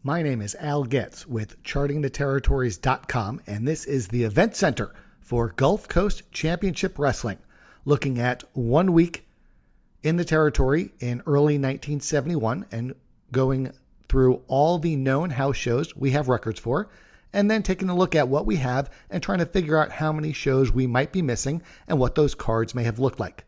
My name is Al Getz with ChartingTheTerritories.com, and this is the event center for Gulf Coast Championship Wrestling, looking at 1 week in the territory in early 1971 and going through all the known house shows we have records for, and then taking a look at what we have and trying to figure out how many shows we might be missing and what those cards may have looked like.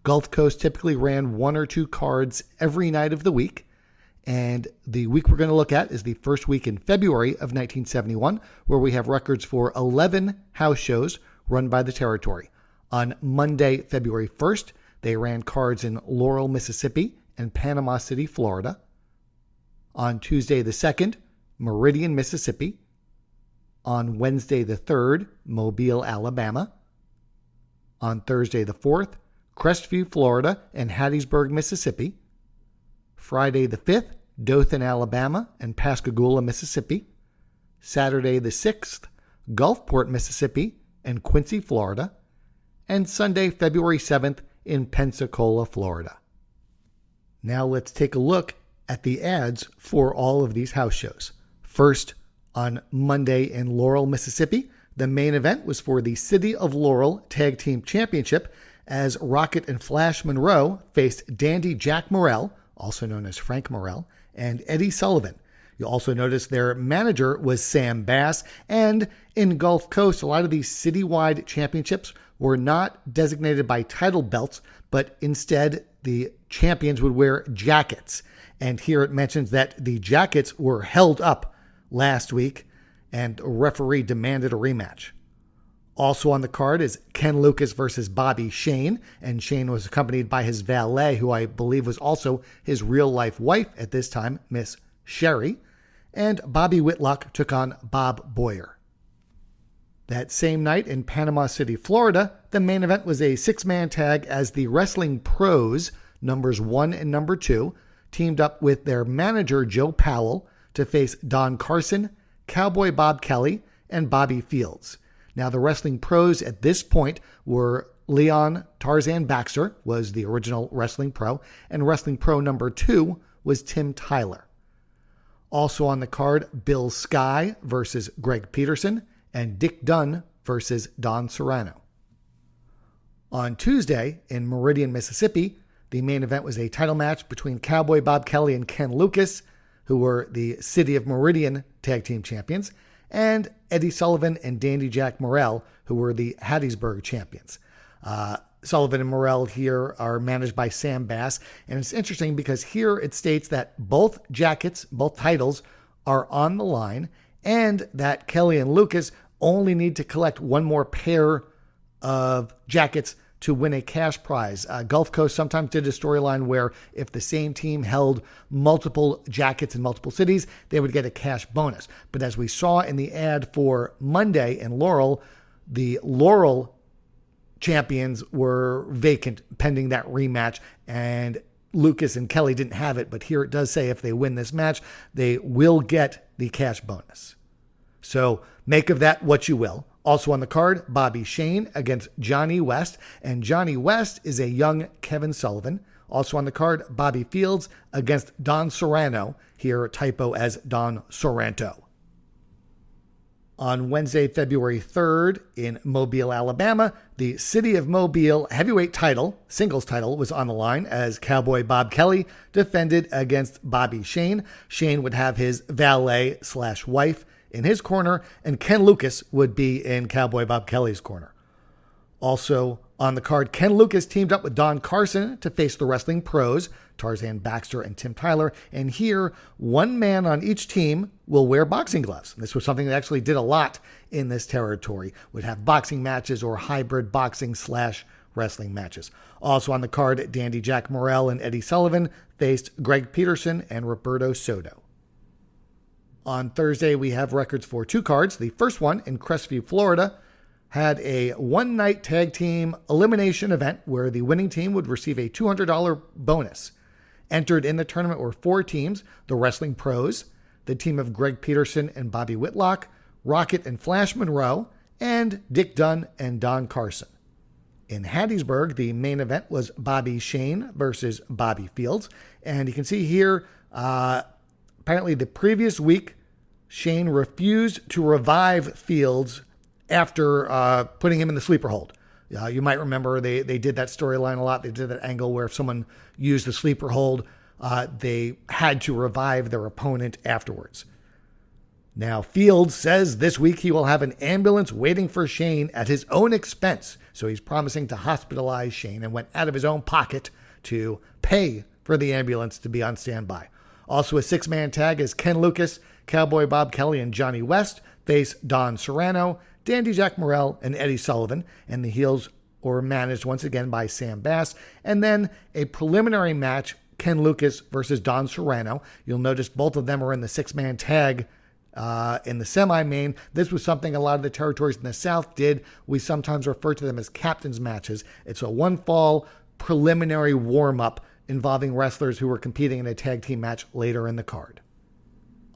Gulf Coast typically ran 1 or 2 cards every night of the week. And the week we're going to look at is the first week in February of 1971, where we have records for 11 house shows run by the territory. On Monday, February 1st, they ran cards in Laurel, Mississippi and Panama City, Florida. On Tuesday the 2nd, Meridian, Mississippi. On Wednesday the 3rd, Mobile, Alabama. On Thursday the 4th, Crestview, Florida and Hattiesburg, Mississippi. Friday the 5th, Dothan, Alabama and Pascagoula, Mississippi. Saturday the 6th, Gulfport, Mississippi and Quincy, Florida. And Sunday, February 7th in Pensacola, Florida. Now let's take a look at the ads for all of these house shows. First, on Monday in Laurel, Mississippi, the main event was for the City of Laurel Tag Team Championship as Rocket and Flash Monroe faced Dandy Jack Morrell, also known as Frank Morrell, and Eddie Sullivan. You'll also notice their manager was Sam Bass, and in Gulf Coast, a lot of these citywide championships were not designated by title belts, but instead the champions would wear jackets. And here it mentions that the jackets were held up last week, and a referee demanded a rematch. Also on the card is Ken Lucas versus Bobby Shane, and Shane was accompanied by his valet, who I believe was also his real-life wife at this time, Miss Sherry, and Bobby Whitlock took on Bob Boyer. That same night in Panama City, Florida, the main event was a 6-man tag as the Wrestling Pros, numbers 1 and number 2, teamed up with their manager, Joe Powell, to face Don Carson, Cowboy Bob Kelly, and Bobby Fields. Now, the Wrestling Pros at this point were Leon Tarzan Baxter, was the original Wrestling Pro, and Wrestling Pro number 2 was Tim Tyler. Also on the card, Bill Skye versus Greg Peterson, and Dick Dunn versus Don Serrano. On Tuesday, in Meridian, Mississippi, the main event was a title match between Cowboy Bob Kelly and Ken Lucas, who were the City of Meridian Tag Team Champions, and Eddie Sullivan and Dandy Jack Morrell, who were the Hattiesburg champions. Sullivan and Morrell here are managed by Sam Bass, and it's interesting because here it states that both jackets, both titles, are on the line, and that Kelly and Lucas only need to collect one more pair of jackets to win a cash prize. Gulf Coast sometimes did a storyline where if the same team held multiple jackets in multiple cities, they would get a cash bonus. But as we saw in the ad for Monday in Laurel, the Laurel champions were vacant pending that rematch, and Lucas and Kelly didn't have it. But here it does say if they win this match, they will get the cash bonus. So make of that what you will. Also on the card, Bobby Shane against Johnny West, and Johnny West is a young Kevin Sullivan. Also on the card, Bobby Fields against Don Serrano, here typo as Don Sorrento. On Wednesday, February 3rd in Mobile, Alabama, the City of Mobile heavyweight title, singles title, was on the line as Cowboy Bob Kelly defended against Bobby Shane. Shane would have his valet/wife in his corner, and Ken Lucas would be in Cowboy Bob Kelly's corner. Also on the card, Ken Lucas teamed up with Don Carson to face the Wrestling Pros, Tarzan Baxter and Tim Tyler, and here, one man on each team will wear boxing gloves. This was something that actually did a lot in this territory, would have boxing matches or hybrid boxing/wrestling matches. Also on the card, Dandy Jack Morrell and Eddie Sullivan faced Greg Peterson and Roberto Soto. On Thursday, we have records for 2 cards. The first one in Crestview, Florida, had a one-night tag team elimination event where the winning team would receive a $200 bonus. Entered in the tournament were 4 teams: the Wrestling Pros, the team of Greg Peterson and Bobby Whitlock, Rocket and Flash Monroe, and Dick Dunn and Don Carson. In Hattiesburg, the main event was Bobby Shane versus Bobby Fields. And you can see here, apparently the previous week, Shane refused to revive Fields after putting him in the sleeper hold. You might remember they did that storyline a lot. They did that angle where if someone used the sleeper hold, they had to revive their opponent afterwards. Now, Fields says this week he will have an ambulance waiting for Shane at his own expense. So he's promising to hospitalize Shane and went out of his own pocket to pay for the ambulance to be on standby. Also a 6-man tag as Ken Lucas, Cowboy Bob Kelly, and Johnny West face Don Serrano, Dandy Jack Morrell, and Eddie Sullivan. And the heels were managed once again by Sam Bass. And then a preliminary match, Ken Lucas versus Don Serrano. You'll notice both of them are in the 6-man tag in the semi-main. This was something a lot of the territories in the South did. We sometimes refer to them as captain's matches. It's a one-fall preliminary warm-up involving wrestlers who were competing in a tag team match later in the card.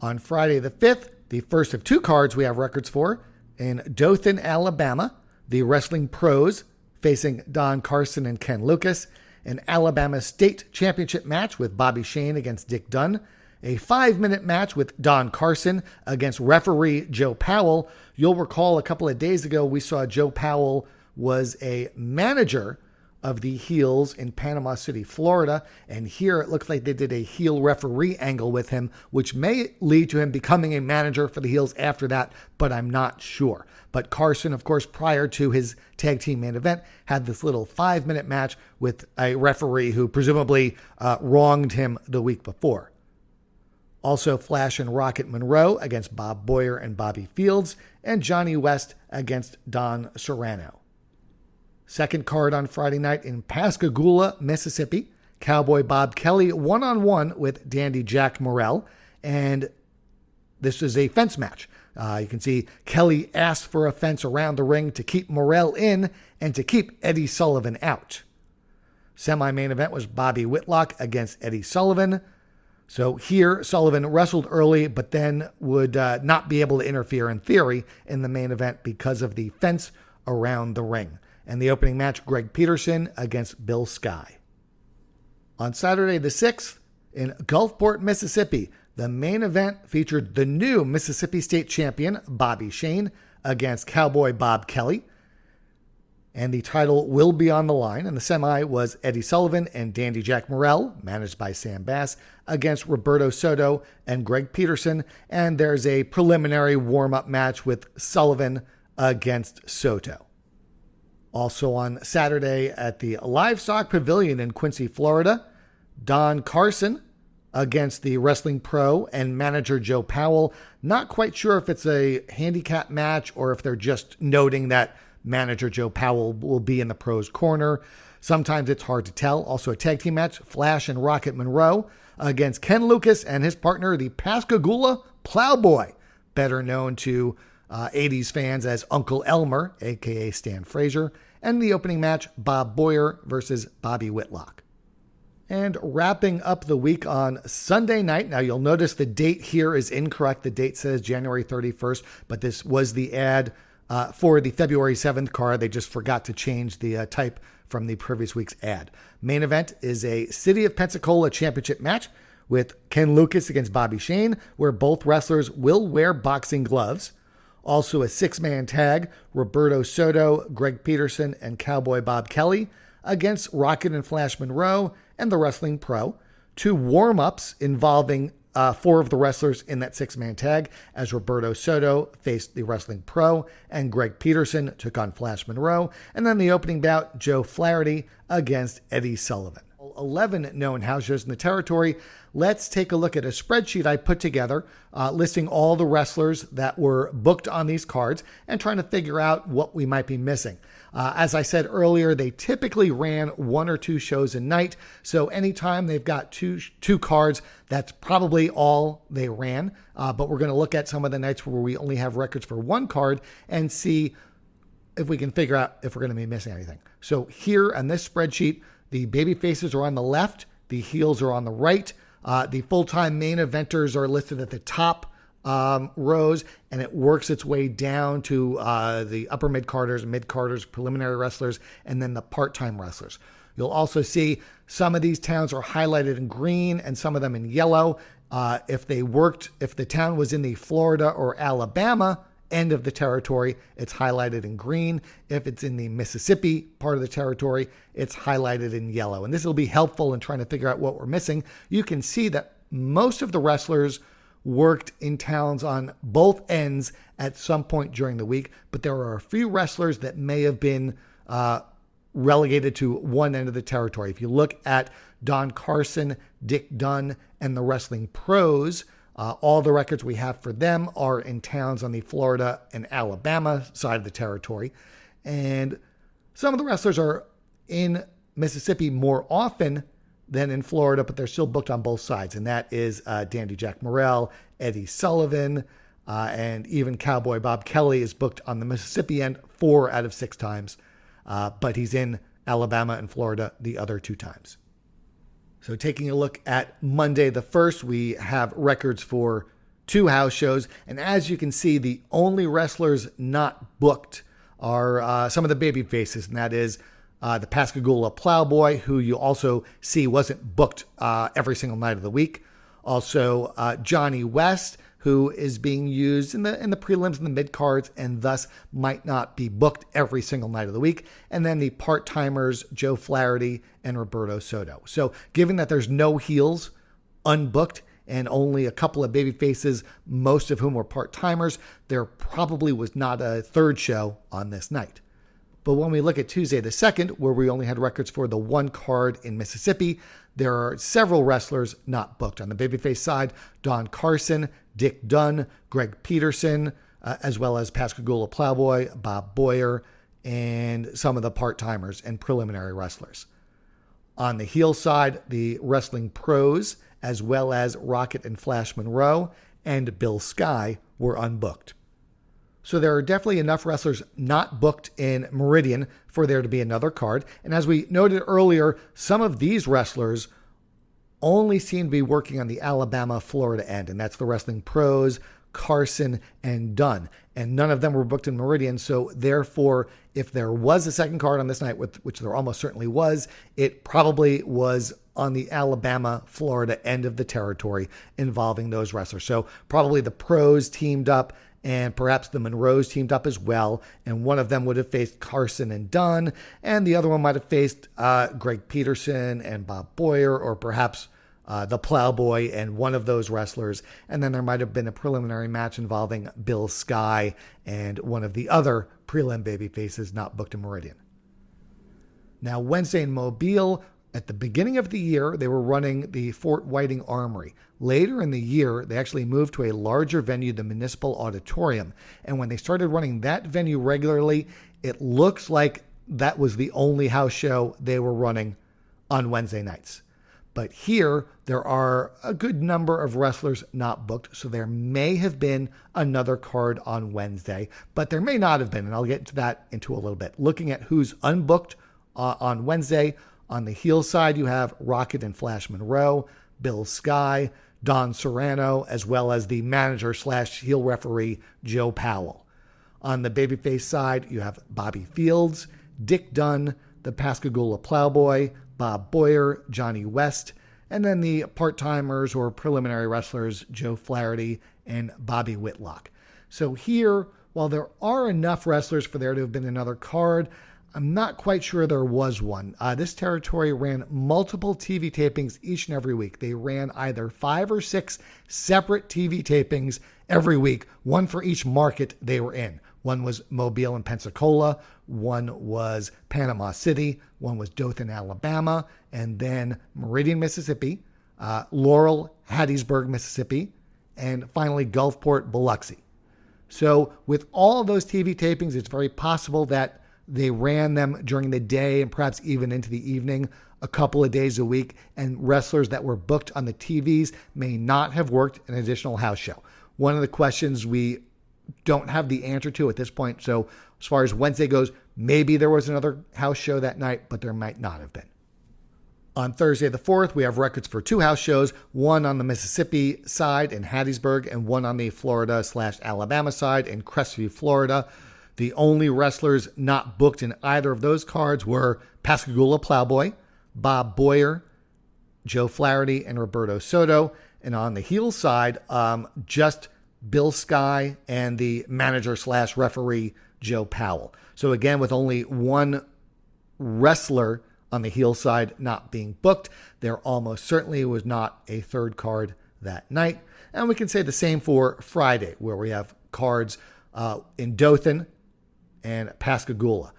On Friday the 5th, the first of 2 cards we have records for, in Dothan, Alabama, the Wrestling Pros facing Don Carson and Ken Lucas, an Alabama State Championship match with Bobby Shane against Dick Dunn, a 5-minute match with Don Carson against referee Joe Powell. You'll recall a couple of days ago we saw Joe Powell was a manager of the heels in Panama City, Florida. And here it looks like they did a heel referee angle with him, which may lead to him becoming a manager for the heels after that, but I'm not sure. But Carson, of course, prior to his tag team main event, had this little 5-minute match with a referee who presumably wronged him the week before. Also, Flash and Rocket Monroe against Bob Boyer and Bobby Fields, and Johnny West against Don Serrano. Second card on Friday night in Pascagoula, Mississippi. Cowboy Bob Kelly one-on-one with Dandy Jack Morrell. And this is a fence match. You can see Kelly asked for a fence around the ring to keep Morrell in and to keep Eddie Sullivan out. Semi-main event was Bobby Whitlock against Eddie Sullivan. So here, Sullivan wrestled early, but then would not be able to interfere in theory in the main event because of the fence around the ring. And the opening match, Greg Peterson against Bill Sky. On Saturday the 6th, in Gulfport, Mississippi, the main event featured the new Mississippi State champion, Bobby Shane, against Cowboy Bob Kelly. And the title will be on the line. And the semi was Eddie Sullivan and Dandy Jack Morrell, managed by Sam Bass, against Roberto Soto and Greg Peterson. And there's a preliminary warm-up match with Sullivan against Soto. Also on Saturday at the Livestock Pavilion in Quincy, Florida, Don Carson against the Wrestling Pro and manager Joe Powell. Not quite sure if it's a handicap match or if they're just noting that manager Joe Powell will be in the pros corner. Sometimes it's hard to tell. Also a tag team match, Flash and Rocket Monroe against Ken Lucas and his partner, the Pascagoula Plowboy, better known to 80s fans as Uncle Elmer, a.k.a. Stan Frazier. And the opening match, Bob Boyer versus Bobby Whitlock. And wrapping up the week on Sunday night. Now you'll notice the date here is incorrect. The date says January 31st, but this was the ad for the February 7th card. They just forgot to change the type from the previous week's ad. Main event is a City of Pensacola championship match with Ken Lucas against Bobby Shane, where both wrestlers will wear boxing gloves. Also a 6-man tag, Roberto Soto, Greg Peterson, and Cowboy Bob Kelly against Rocket and Flash Monroe and the Wrestling Pro. 2 warm-ups involving 4 of the wrestlers in that 6-man tag as Roberto Soto faced the Wrestling Pro and Greg Peterson took on Flash Monroe. And then the opening bout, Joe Flaherty against Eddie Sullivan. 11 known house shows in the territory. Let's take a look at a spreadsheet I put together listing all the wrestlers that were booked on these cards and trying to figure out what we might be missing. As I said earlier, they typically ran 1 or 2 shows a night. So anytime they've got two cards, that's probably all they ran. But we're going to look at some of the nights where we only have records for 1 card and see if we can figure out if we're going to be missing anything. So here on this spreadsheet, the baby faces are on the left, the heels are on the right. The full-time main eventers are listed at the top rows, and it works its way down to the upper mid-carders, preliminary wrestlers, and then the part-time wrestlers. You'll also see some of these towns are highlighted in green and some of them in yellow. If the town was in the Florida or Alabama end of the territory, it's highlighted in green. If it's in the Mississippi part of the territory, it's highlighted in yellow. And this will be helpful in trying to figure out what we're missing. You can see that most of the wrestlers worked in towns on both ends at some point during the week, but there are a few wrestlers that may have been relegated to one end of the territory. If you look at Don Carson, Dick Dunn, and the Wrestling Pros, all the records we have for them are in towns on the Florida and Alabama side of the territory. And some of the wrestlers are in Mississippi more often than in Florida, but they're still booked on both sides. And that is Dandy Jack Morrell, Eddie Sullivan, and even Cowboy Bob Kelly is booked on the Mississippi end 4 out of 6 times. But he's in Alabama and Florida the other 2 times. So taking a look at Monday the 1st, we have records for 2 house shows. And as you can see, the only wrestlers not booked are some of the baby faces. And that is the Pascagoula Plowboy, who you also see wasn't booked every single night of the week. Also, Johnny West, who is being used in the prelims and the mid-cards and thus might not be booked every single night of the week. And then the part-timers, Joe Flaherty and Roberto Soto. So given that there's no heels unbooked and only a couple of baby faces, most of whom were part-timers, there probably was not a third show on this night. But when we look at Tuesday the 2nd, where we only had records for the 1 card in Mississippi, there are several wrestlers not booked. On the babyface side, Don Carson, Dick Dunn, Greg Peterson, as well as Pascagoula Plowboy, Bob Boyer, and some of the part-timers and preliminary wrestlers. On the heel side, the Wrestling Pros, as well as Rocket and Flash Monroe, and Bill Sky were unbooked. So there are definitely enough wrestlers not booked in Meridian for there to be another card. And as we noted earlier, some of these wrestlers only seem to be working on the Alabama-Florida end, and that's the Wrestling Pros, Carson, and Dunn. And none of them were booked in Meridian, so therefore, if there was a second card on this night, which there almost certainly was, it probably was on the Alabama-Florida end of the territory involving those wrestlers. So probably the Pros teamed up, and perhaps the Monroes teamed up as well, and one of them would have faced Carson and Dunn, and the other one might have faced Greg Peterson and Bob Boyer, or perhaps the Plowboy and one of those wrestlers, and then there might have been a preliminary match involving Bill Sky and one of the other prelim baby faces not booked in Meridian. Now, Wednesday in Mobile, at the beginning of the year, they were running the Fort Whiting Armory. Later in the year, they actually moved to a larger venue, the Municipal Auditorium. And when they started running that venue regularly, it looks like that was the only house show they were running on Wednesday nights. But here, there are a good number of wrestlers not booked, so there may have been another card on Wednesday, but there may not have been, and I'll get to that into a little bit. Looking at who's unbooked on Wednesday, on the heel side, you have Rocket and Flash Monroe, Bill Sky, Don Serrano, as well as the manager/heel referee, Joe Powell. On the babyface side, you have Bobby Fields, Dick Dunn, the Pascagoula Plowboy, Bob Boyer, Johnny West, and then the part-timers or preliminary wrestlers, Joe Flaherty and Bobby Whitlock. So here, while there are enough wrestlers for there to have been another card, I'm not quite sure there was one. This territory ran multiple TV tapings each and every week. They ran either 5 or 6 separate TV tapings every week, one for each market they were in. One was Mobile and Pensacola, one was Panama City, one was Dothan, Alabama, and then Meridian, Mississippi, Laurel, Hattiesburg, Mississippi, and finally Gulfport, Biloxi. So with all of those TV tapings, it's very possible that they ran them during the day and perhaps even into the evening, a couple of days a week, and wrestlers that were booked on the TVs may not have worked an additional house show. One of the questions we don't have the answer to at this point. So as far as Wednesday goes, maybe there was another house show that night, but there might not have been. On Thursday the 4th, we have records for 2 house shows, one on the Mississippi side in Hattiesburg and one on the Florida/Alabama side in Crestview, Florida. The only wrestlers not booked in either of those cards were Pascagoula Plowboy, Bob Boyer, Joe Flaherty, and Roberto Soto. And on the heel side, just Bill Skye and the manager/referee, Joe Powell. So again, with only one wrestler on the heel side not being booked, there almost certainly was not a third card that night. And we can say the same for Friday, where we have cards in Dothan and Pascagoula.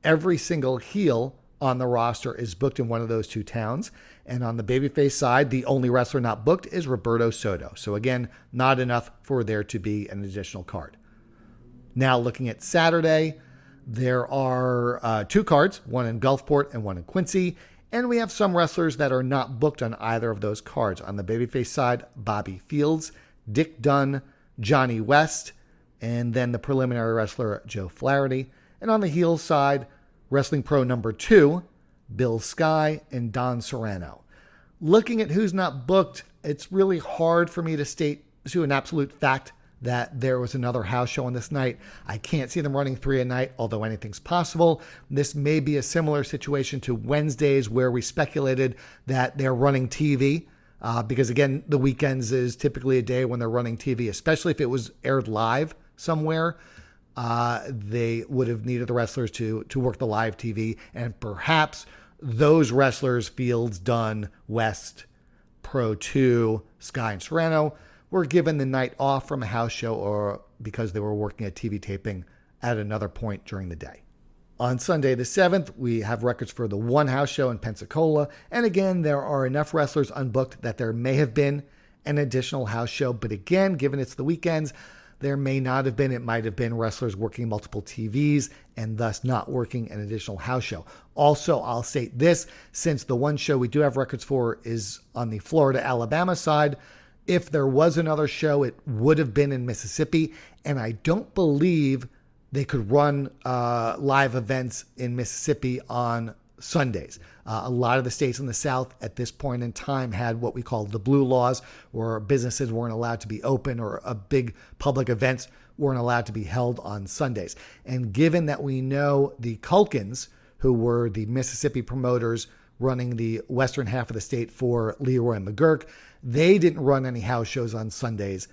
Every single heel on the roster is booked in one of those two towns. And on the babyface side, the only wrestler not booked is Roberto Soto. So again, not enough for there to be an additional card. Now looking at Saturday, there are two cards, one in Gulfport and one in Quincy. And we have some wrestlers that are not booked on either of those cards. On the babyface side, Bobby Fields, Dick Dunn, Johnny West, and then the preliminary wrestler, Joe Flaherty. And on the heel side, Wrestling Pro number 2, Bill Skye and Don Serrano. Looking at who's not booked, it's really hard for me to state to an absolute fact that there was another house show on this night. I can't see them running 3 a night, although anything's possible. This may be a similar situation to Wednesdays where we speculated that they're running TV. Because again, the weekends is typically a day when they're running TV, especially if it was aired live somewhere. They would have needed the wrestlers to work the live TV, and perhaps those wrestlers, Fields, Dunn, West, Pro 2, Skye, and Serrano, were given the night off from a house show or because they were working a TV taping at another point during the day. On Sunday the 7th, we have records for the one house show in Pensacola. And again, there are enough wrestlers unbooked that there may have been an additional house show. But again, given it's the weekends, there may not have been. It might have been wrestlers working multiple TVs and thus not working an additional house show. Also, I'll state this, since the one show we do have records for is on the Florida-Alabama side, if there was another show, it would have been in Mississippi. And I don't believe they could run live events in Mississippi on Sundays. A lot of the states in the South at this point in time had what we call the blue laws, where businesses weren't allowed to be open or a big public events weren't allowed to be held on Sundays. And given that we know the Culkins, who were the Mississippi promoters running the western half of the state for Leroy McGurk, they didn't run any house shows on Sundays.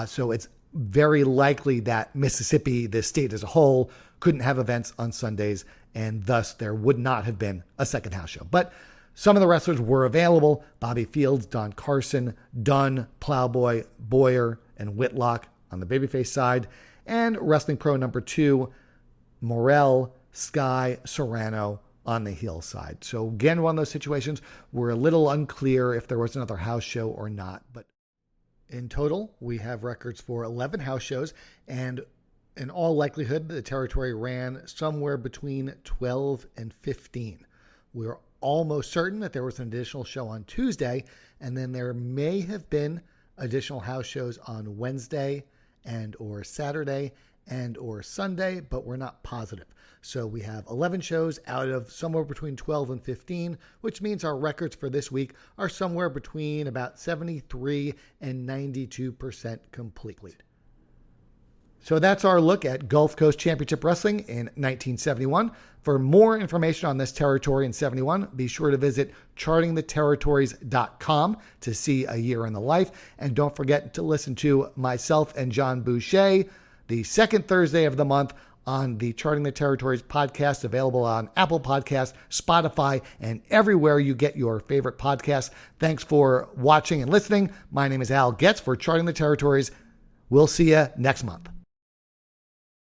So it's very likely that Mississippi, the state as a whole, couldn't have events on Sundays, and thus there would not have been a second house show. But some of the wrestlers were available: Bobby Fields, Don Carson, Dunn, Plowboy, Boyer, and Whitlock on the babyface side, and Wrestling Pro number 2, Morrell, Skye, Serrano on the heel side. So again, one of those situations we're a little unclear if there was another house show or not. But in total, we have records for 11 house shows, and in all likelihood, the territory ran somewhere between 12 and 15. We're almost certain that there was an additional show on Tuesday, and then there may have been additional house shows on Wednesday and or Saturday and or Sunday, but we're not positive. So we have 11 shows out of somewhere between 12 and 15, which means our records for this week are somewhere between about 73 and 92% complete. So that's our look at Gulf Coast Championship Wrestling in 1971. For more information on this territory in 71, be sure to visit chartingtheterritories.com to see a year in the life. And don't forget to listen to myself and John Boucher the second Thursday of the month on the Charting the Territories podcast, available on Apple Podcasts, Spotify, and everywhere you get your favorite podcasts. Thanks for watching and listening. My name is Al Getz for Charting the Territories. We'll see you next month.